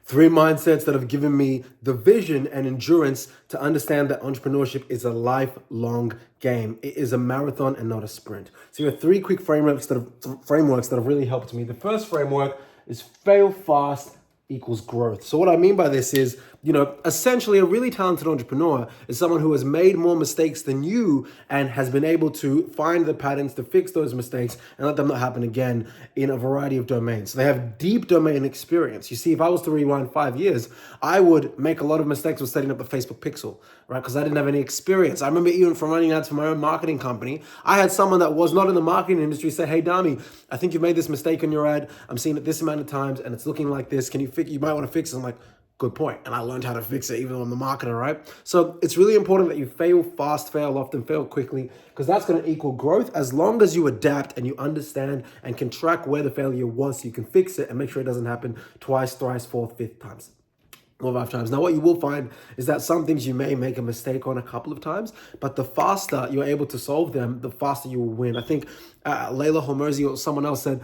Three mindsets that have given me the vision and endurance to understand that entrepreneurship is a lifelong game. It is a marathon and not a sprint. So here are three quick frameworks that have really helped me. The first framework is fail fast equals growth. So what I mean by this is, essentially a really talented entrepreneur is someone who has made more mistakes than you and has been able to find the patterns to fix those mistakes and let them not happen again in a variety of domains. So they have deep domain experience. You see, if I was to rewind 5 years, I would make a lot of mistakes with setting up the Facebook pixel, right? Because I didn't have any experience. I remember even from running ads for my own marketing company, I had someone that was not in the marketing industry say, "Hey, Dami, I think you've made this mistake in your ad. I'm seeing it this amount of times and it's looking like this. You might want to fix it." I'm like, good point. And I learned how to fix it even though I'm the marketer, right? So it's really important that you fail fast, fail often, fail quickly, because that's going to equal growth as long as you adapt and you understand and can track where the failure was so you can fix it and make sure it doesn't happen twice, thrice, fourth, fifth times. Or 5 times. Now, what you will find is that some things you may make a mistake on a couple of times, but the faster you're able to solve them, the faster you will win. I think Layla Hormozi or someone else said,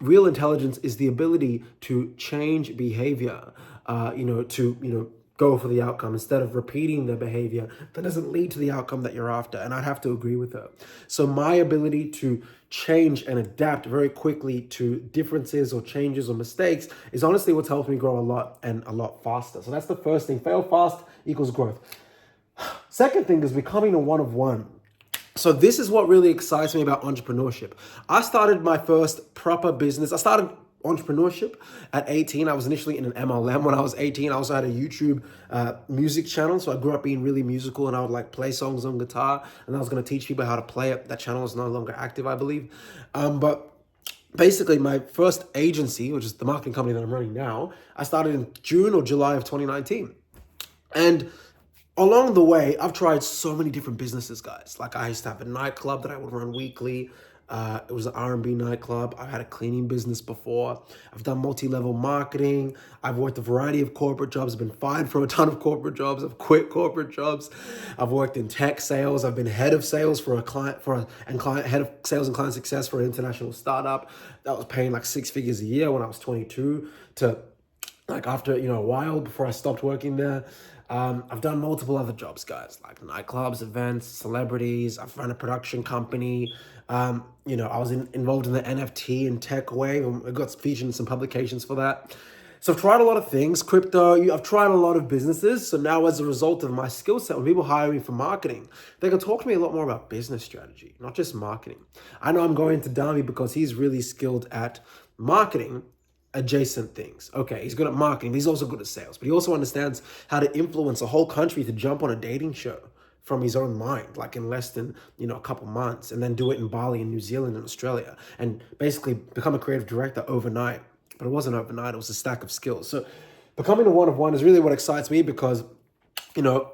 real intelligence is the ability to change behavior, to go for the outcome instead of repeating the behavior that doesn't lead to the outcome that you're after. And I'd have to agree with her. So my ability to change and adapt very quickly to differences or changes or mistakes is honestly what's helped me grow a lot and a lot faster. So that's the first thing. Fail fast equals growth. Second thing is becoming a one of one. So this is what really excites me about entrepreneurship. I started my first proper business. I started entrepreneurship at 18. I was initially in an MLM when I was 18. I also had a YouTube music channel. So I grew up being really musical and I would play songs on guitar and I was going to teach people how to play it. That channel is no longer active, I believe. But basically my first agency, which is the marketing company that I'm running now, I started in June or July of 2019. And along the way, I've tried so many different businesses, guys. Like I used to have a nightclub that I would run weekly. It was an R&B nightclub. I had a cleaning business before. I've done multi-level marketing. I've worked a variety of corporate jobs. I've been fired from a ton of corporate jobs. I've quit corporate jobs. I've worked in tech sales. I've been head of sales for head of sales and client success for an international startup that was paying like 6 figures a year when I was 22 to after a while before I stopped working there. I've done multiple other jobs, guys, like nightclubs, events, celebrities. I've run a production company. I was involved in the NFT and tech wave. I got featured in some publications for that. So I've tried a lot of things, crypto. I've tried a lot of businesses. So now as a result of my skill set, when people hire me for marketing, they can talk to me a lot more about business strategy, not just marketing. I know I'm going to Dami because he's really skilled at marketing adjacent things. Okay, he's good at marketing, but he's also good at sales. But he also understands how to influence a whole country to jump on a dating show from his own mind, like in less than, a couple months, and then do it in Bali and New Zealand and Australia, and basically become a creative director overnight. But it wasn't overnight, it was a stack of skills. So becoming a one-of-one is really what excites me because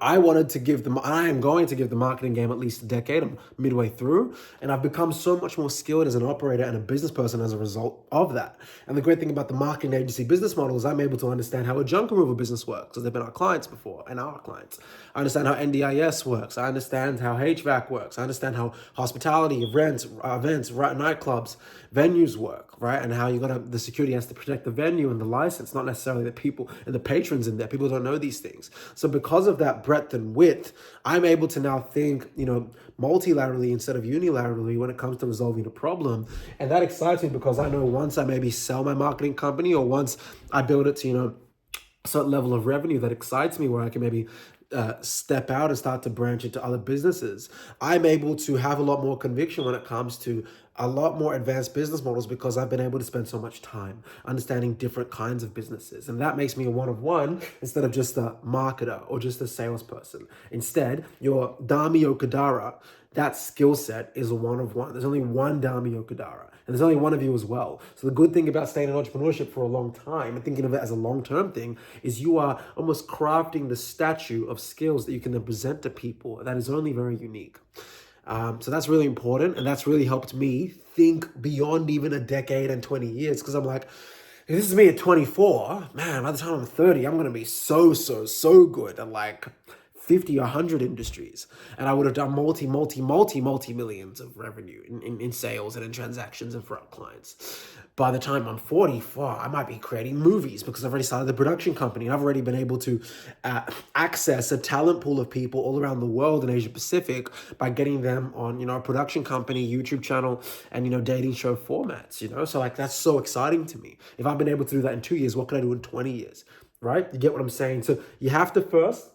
I wanted to I am going to give the marketing game at least a decade. I'm midway through, and I've become so much more skilled as an operator and a business person as a result of that. And the great thing about the marketing agency business model is I'm able to understand how a junk removal business works because they've been our clients before and our clients. I understand how NDIS works. I understand how HVAC works. I understand how hospitality, events, nightclubs, venues work, right? And how the security has to protect the venue and the license, not necessarily the people and the patrons in there. People don't know these things. So because of that breadth and width, I'm able to now think, multilaterally instead of unilaterally when it comes to resolving a problem. And that excites me because I know once I maybe sell my marketing company or once I build it to, a certain level of revenue that excites me where I can maybe step out and start to branch into other businesses, I'm able to have a lot more conviction when it comes to a lot more advanced business models because I've been able to spend so much time understanding different kinds of businesses. And that makes me a one-of-one instead of just a marketer or just a salesperson. Instead, your Dami Okadara, that skill set is a one-of-one. There's only one Dami Okadara. And there's only one of you as well. So the good thing about staying in entrepreneurship for a long time and thinking of it as a long-term thing is you are almost crafting the statue of skills that you can then present to people that is only very unique. So that's really important. And that's really helped me think beyond even a decade and 20 years. Because I'm like, if this is me at 24, man, by the time I'm 30, I'm going to be so good at 50 or 100 industries, and I would have done multi millions of revenue in sales and in transactions and for our clients. By the time I'm 44, I might be creating movies because I've already started the production company, and I've already been able to access a talent pool of people all around the world in Asia Pacific by getting them on, a production company, YouTube channel, and, dating show formats, So like, that's so exciting to me. If I've been able to do that in 2 years, what can I do in 20 years, right? You get what I'm saying? So you have to first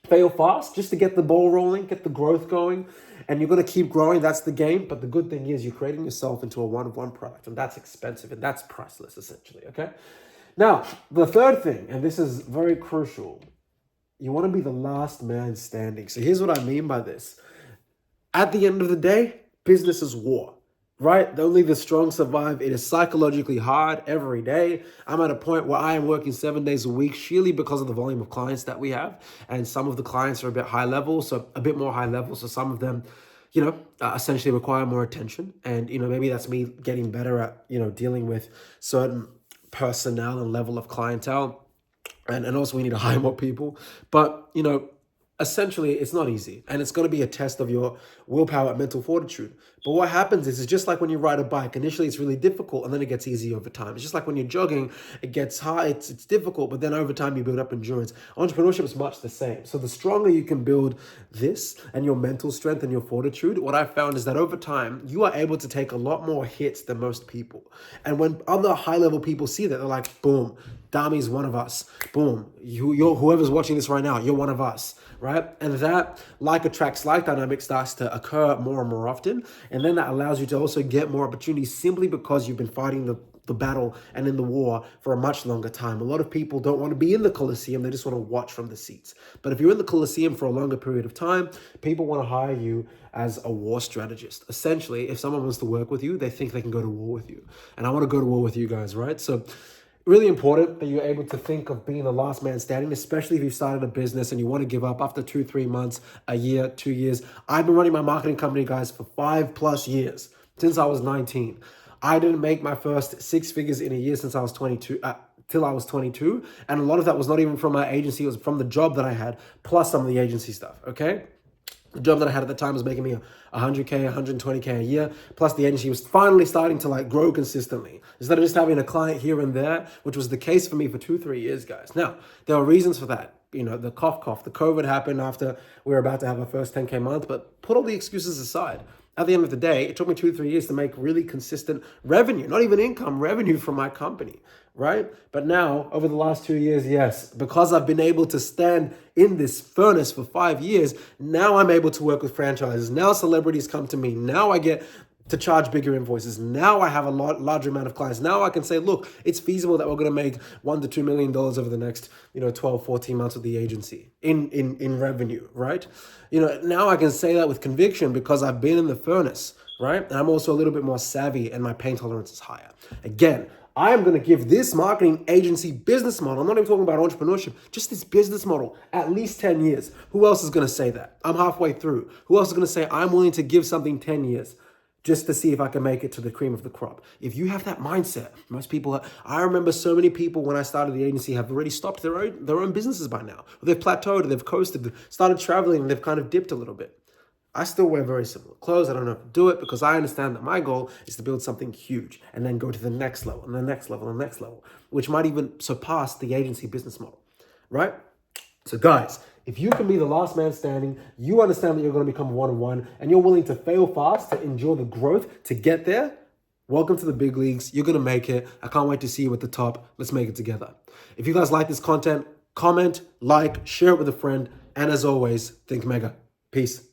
fail fast just to get the ball rolling, get the growth going, and you're going to keep growing. That's the game. But the good thing is you're creating yourself into a one-of-one product, and that's expensive and that's priceless, essentially. Okay. Now, the third thing, and this is very crucial, you want to be the last man standing. So here's what I mean by this. At the end of the day, business is war. Right? Only the strong survive. It is psychologically hard every day. I'm at a point where I am working 7 days a week, sheerly because of the volume of clients that we have. And some of the clients are a bit high level, so a bit more high level. So some of them, essentially require more attention. And, maybe that's me getting better at, dealing with certain personnel and level of clientele. And also we need to hire more people. But, essentially, it's not easy, and it's going to be a test of your willpower and mental fortitude. But what happens is, it's just like when you ride a bike. Initially, it's really difficult, and then it gets easy over time. It's just like when you're jogging, it gets hard, it's difficult, but then over time, you build up endurance. Entrepreneurship is much the same. So the stronger you can build this and your mental strength and your fortitude, what I found is that over time, you are able to take a lot more hits than most people. And when other high-level people see that, they're like, boom, Dami's one of us. Boom, whoever's watching this right now, you're one of us. Right? And that like attracts like dynamic starts to occur more and more often. And then that allows you to also get more opportunities simply because you've been fighting the battle and in the war for a much longer time. A lot of people don't want to be in the Colosseum. They just want to watch from the seats. But if you're in the Colosseum for a longer period of time, people want to hire you as a war strategist. Essentially, if someone wants to work with you, they think they can go to war with you. And I want to go to war with you guys, right? So really important that you're able to think of being the last man standing, especially if you've started a business and you want to give up after 2-3 months, a year, 2 years. I've been running my marketing company, guys, for 5+ years, since I was 19. I didn't make my first 6 figures in a year since I was 22, till I was 22. And a lot of that was not even from my agency. It was from the job that I had, plus some of the agency stuff, okay? The job that I had at the time was making me $100K, $120K a year. Plus the agency was finally starting to grow consistently. Instead of just having a client here and there, which was the case for me for 2-3 years, guys. Now, there are reasons for that. The cough, the COVID happened after we were about to have our first 10K month, but put all the excuses aside. At the end of the day, it took me 2-3 years to make really consistent revenue, not even income, revenue from my company, right? But now, over the last 2 years, yes, because I've been able to stand in this furnace for 5 years, now I'm able to work with franchises. Now celebrities come to me. Now I get to charge bigger invoices. Now I have a larger amount of clients. Now I can say, look, it's feasible that we're going to make $1 to $2 million over the next, 12, 14 months with the agency in revenue, right? Now I can say that with conviction because I've been in the furnace, right? And I'm also a little bit more savvy and my pain tolerance is higher. Again, I am going to give this marketing agency business model, I'm not even talking about entrepreneurship, just this business model, at least 10 years. Who else is going to say that? I'm halfway through. Who else is going to say I'm willing to give something 10 years? Just to see if I can make it to the cream of the crop. If you have that mindset, most people, I remember so many people when I started the agency have already stopped their own businesses by now. Or they've plateaued, or they've coasted, started traveling, and they've kind of dipped a little bit. I still wear very similar clothes. I don't know how to do it because I understand that my goal is to build something huge and then go to the next level and the next level and the next level, which might even surpass the agency business model, right? So guys, if you can be the last man standing, you understand that you're going to become one-on-one and you're willing to fail fast to enjoy the growth to get there, welcome to the big leagues. You're going to make it. I can't wait to see you at the top. Let's make it together. If you guys like this content, comment, like, share it with a friend. And as always, think mega. Peace.